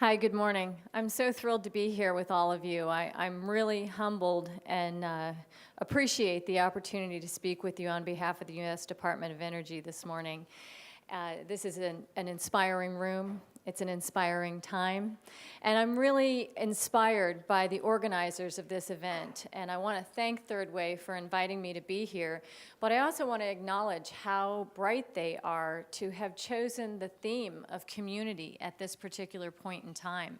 Hi, good morning. I'm so thrilled to be here with all of you. I'm really humbled and appreciate the opportunity to speak with you on behalf of the U.S. Department of Energy this morning. This is an inspiring room. It's an inspiring time. And I'm really inspired by the organizers of this event. And I want to thank Third Way for inviting me to be here. But I also want to acknowledge how bright they are to have chosen the theme of community at this particular point in time.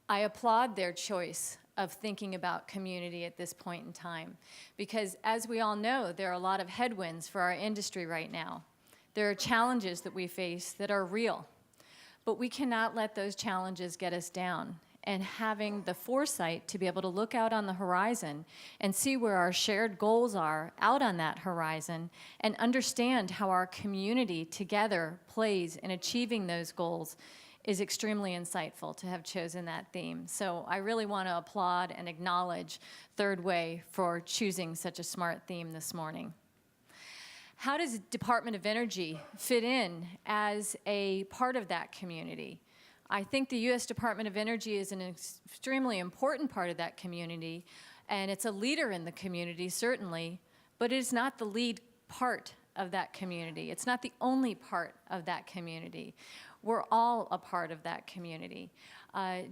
I applaud their choice of thinking about community at this point in time. Because as we all know, there are a lot of headwinds for our industry right now. There are challenges that we face that are real. But we cannot let those challenges get us down. And having the foresight to be able to look out on the horizon and see where our shared goals are out on that horizon and understand how our community together plays in achieving those goals is extremely insightful to have chosen that theme. So I really want to applaud and acknowledge Third Way for choosing such a smart theme this morning. How does the Department of Energy fit in as a part of that community? I think the U.S. Department of Energy is an extremely important part of that community, and it's a leader in the community, certainly, but it is not the lead part of that community. It's not the only part of that community. We're all a part of that community.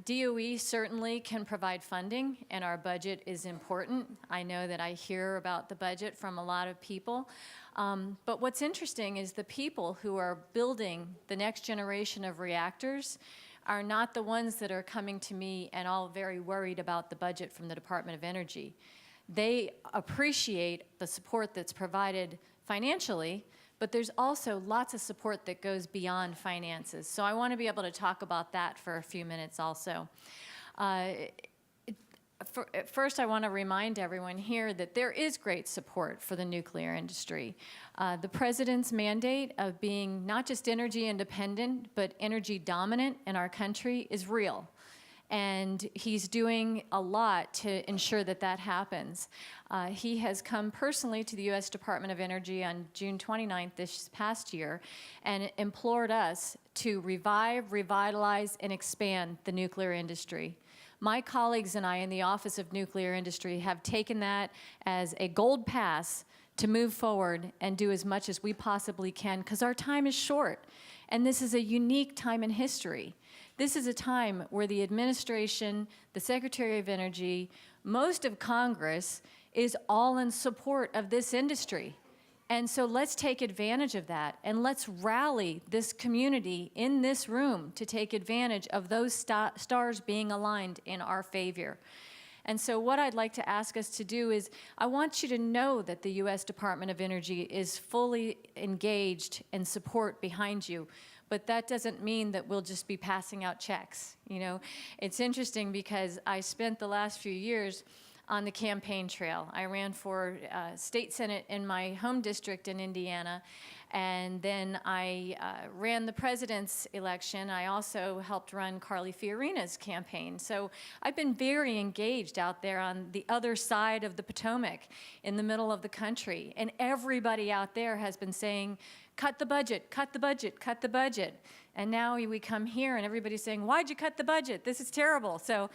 DOE certainly can provide funding, and our budget is important. I know that I hear about the budget from a lot of people. But what's interesting is the people who are building the next generation of reactors are not the ones that are coming to me and all very worried about the budget from the Department of Energy. They appreciate the support that's provided financially, but there's also lots of support that goes beyond finances. So I want to be able to talk about that for a few minutes also. First, I want to remind everyone here that there is great support for the nuclear industry. The President's mandate of being not just energy independent, but energy dominant in our country is real. And he's doing a lot to ensure that that happens. He has come personally to the U.S. Department of Energy on June 29th this past year and implored us to revive, revitalize, and expand the nuclear industry. My colleagues and I in the Office of Nuclear Industry have taken that as a gold pass to move forward and do as much as we possibly can, because our time is short. And this is a unique time in history. This is a time where the administration, the Secretary of Energy, most of Congress is all in support of this industry. And so let's take advantage of that, and let's rally this community in this room to take advantage of those stars being aligned in our favor. And so what I'd like to ask us to do is, I want you to know that the U.S. Department of Energy is fully engaged and support behind you. But that doesn't mean that we'll just be passing out checks. You know, it's interesting because I spent the last few years on the campaign trail. I ran for state senate in my home district in Indiana, and then I ran the president's election. I also helped run Carly Fiorina's campaign. So I've been very engaged out there on the other side of the Potomac in the middle of the country. And everybody out there has been saying, cut the budget, cut the budget, cut the budget. And now we come here and everybody's saying, why'd you cut the budget? This is terrible. So,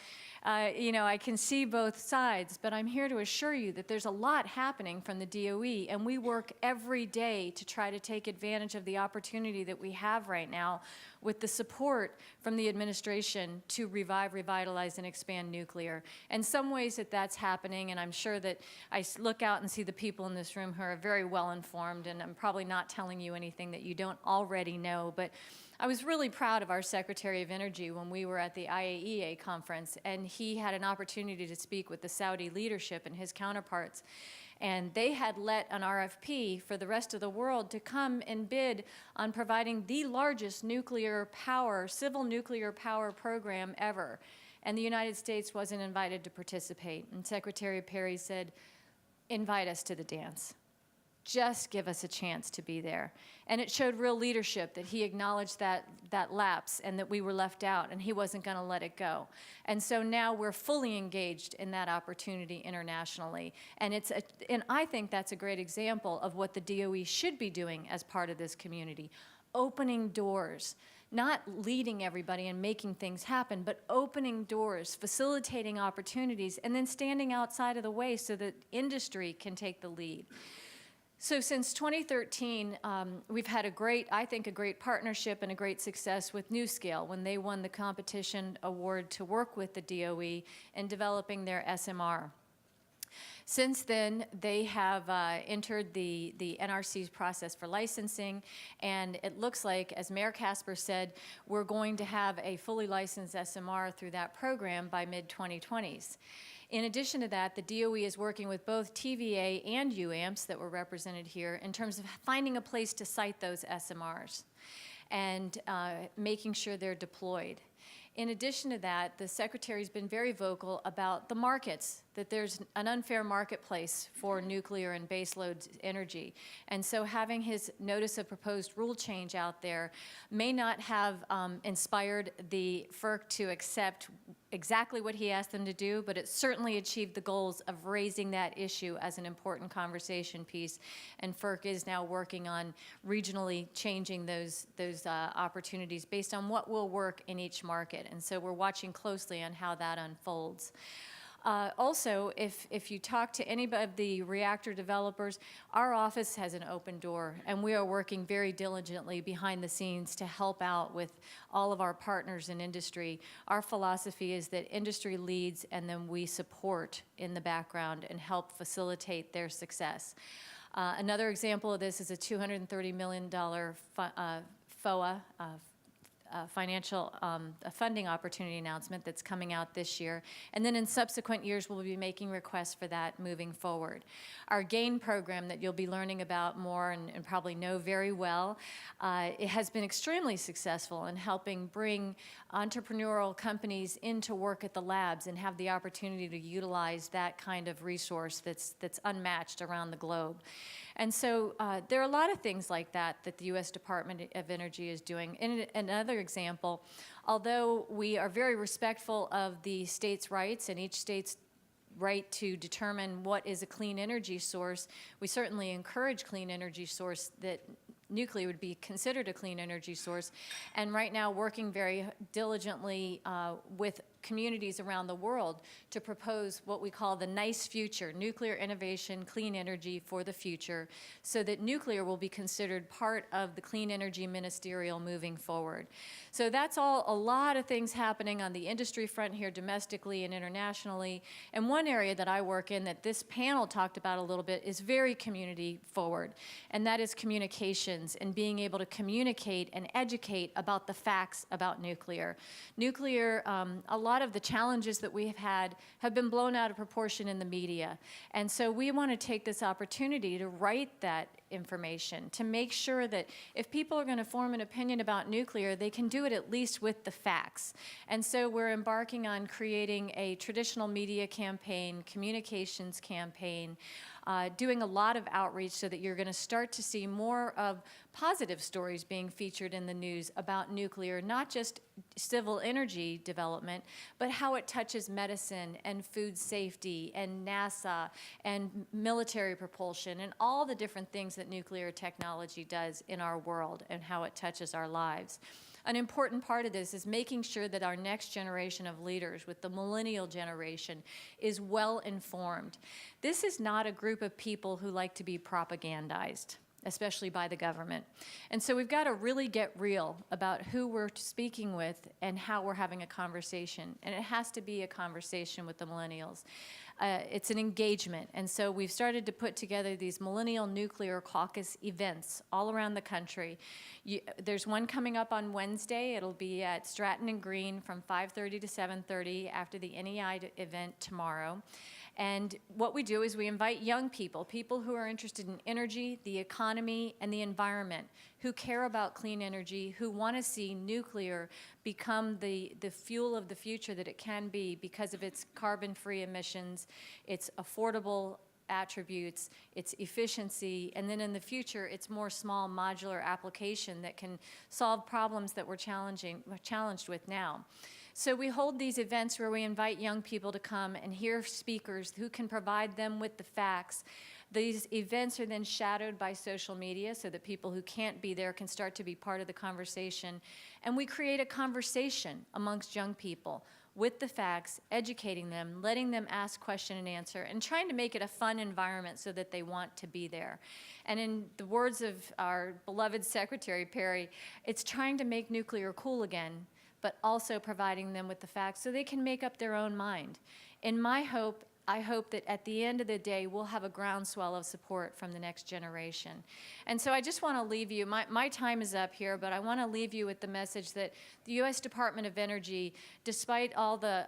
you know, I can see both sides, but I'm here to assure you that there's a lot happening from the DOE, and we work every day to try to take advantage of the opportunity that we have right now with the support from the administration to revive, revitalize, and expand nuclear. And some ways that that's happening, and I'm sure that I look out and see the people in this room who are very well informed, and I'm probably not telling you anything that you don't already know, but I was really proud of our Secretary of Energy when we were at the IAEA conference, and he had an opportunity to speak with the Saudi leadership and his counterparts. And they had let an RFP for the rest of the world to come and bid on providing the largest nuclear power, civil nuclear power program ever. And the United States wasn't invited to participate. And Secretary Perry said, invite us to the dance. Just give us a chance to be there. And it showed real leadership that he acknowledged that lapse and that we were left out, and he wasn't going to let it go. And so now we're fully engaged in that opportunity internationally. And I think that's a great example of what the DOE should be doing as part of this community, opening doors not leading everybody and making things happen, but opening doors, facilitating opportunities, and then standing outside of the way so that industry can take the lead. So since 2013, we've had I think a great partnership and a great success with NewScale when they won the competition award to work with the DOE in developing their SMR. Since then, they have entered the NRC's process for licensing, and it looks like, as Mayor Casper said, we're going to have a fully licensed SMR through that program by mid-2020s. In addition to that, the DOE is working with both TVA and UAMPS that were represented here in terms of finding a place to site those SMRs and making sure they're deployed. In addition to that, the Secretary's been very vocal about the markets, that there's an unfair marketplace for nuclear and baseload energy. And so having his notice of proposed rule change out there may not have inspired the FERC to accept exactly what he asked them to do, but it certainly achieved the goals of raising that issue as an important conversation piece. And FERC is now working on regionally changing those opportunities based on what will work in each market. And so we're watching closely on how that unfolds. Also, if you talk to any of the reactor developers, our office has an open door, and we are working very diligently behind the scenes to help out with all of our partners in industry. Our philosophy is that industry leads, and then we support in the background and help facilitate their success. Another example of this is a $230 million FOA, financial funding opportunity announcement that's coming out this year. And then in subsequent years, we'll be making requests for that moving forward. Our GAIN program that you'll be learning about more and probably know very well, it has been extremely successful in helping bring entrepreneurial companies into work at the labs and have the opportunity to utilize that kind of resource that's unmatched around the globe. And so there are a lot of things like that that the U.S. Department of Energy is doing. And another example, although we are very respectful of the state's rights and each state's right to determine what is a clean energy source, we certainly encourage clean energy source that nuclear would be considered a clean energy source. And right now working very diligently with communities around the world to propose what we call the NICE future, nuclear innovation, clean energy for the future, so that nuclear will be considered part of the clean energy ministerial moving forward. So that's a lot of things happening on the industry front here domestically and internationally. And one area that I work in that this panel talked about a little bit is very community forward, and that is communications and being able to communicate and educate about the facts about nuclear. Nuclear, a lot of the challenges that we have had have been blown out of proportion in the media. And so we want to take this opportunity to write that information, to make sure that if people are going to form an opinion about nuclear, they can do it at least with the facts. And so we're embarking on creating a traditional media campaign, communications campaign, doing a lot of outreach so that you're going to start to see more of positive stories being featured in the news about nuclear, not just civil energy development, but how it touches medicine and food safety and NASA and military propulsion and all the different things that nuclear technology does in our world and how it touches our lives. An important part of this is making sure that our next generation of leaders, with the millennial generation, is well informed. This is not a group of people who like to be propagandized, especially by the government. And so we've got to really get real about who we're speaking with and how we're having a conversation. And it has to be a conversation with the millennials. It's an engagement. And so we've started to put together these Millennial Nuclear Caucus events all around the country. There's one coming up on Wednesday. It'll be at Stratton and Green from 5:30 to 7:30 after the NEI event tomorrow. And what we do is we invite young people, people who are interested in energy, the economy, and the environment, who care about clean energy, who want to see nuclear become the fuel of the future that it can be because of its carbon-free emissions, its affordable attributes, its efficiency, and then in the future, its more small modular application that can solve problems that we're challenged with now. So we hold these events where we invite young people to come and hear speakers who can provide them with the facts These events are then shadowed by social media so that people who can't be there can start to be part of the conversation. And we create a conversation amongst young people with the facts, educating them, letting them ask question and answer, and trying to make it a fun environment so that they want to be there. And in the words of our beloved Secretary Perry, it's trying to make nuclear cool again, but also providing them with the facts so they can make up their own mind. I hope that at the end of the day, we'll have a groundswell of support from the next generation. And so I just want to leave you, my time is up here, but I want to leave you with the message that the U.S. Department of Energy, despite all the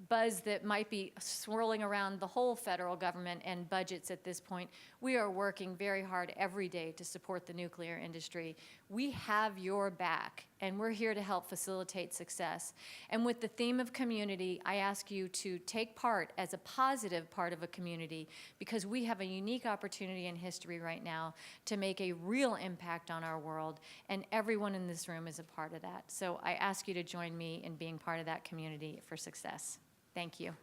buzz that might be swirling around the whole federal government and budgets at this point, we are working very hard every day to support the nuclear industry. We have your back, and we're here to help facilitate success. And with the theme of community, I ask you to take part as a positive part of a community, because we have a unique opportunity in history right now to make a real impact on our world, and everyone in this room is a part of that. So I ask you to join me in being part of that community for success. Thank you.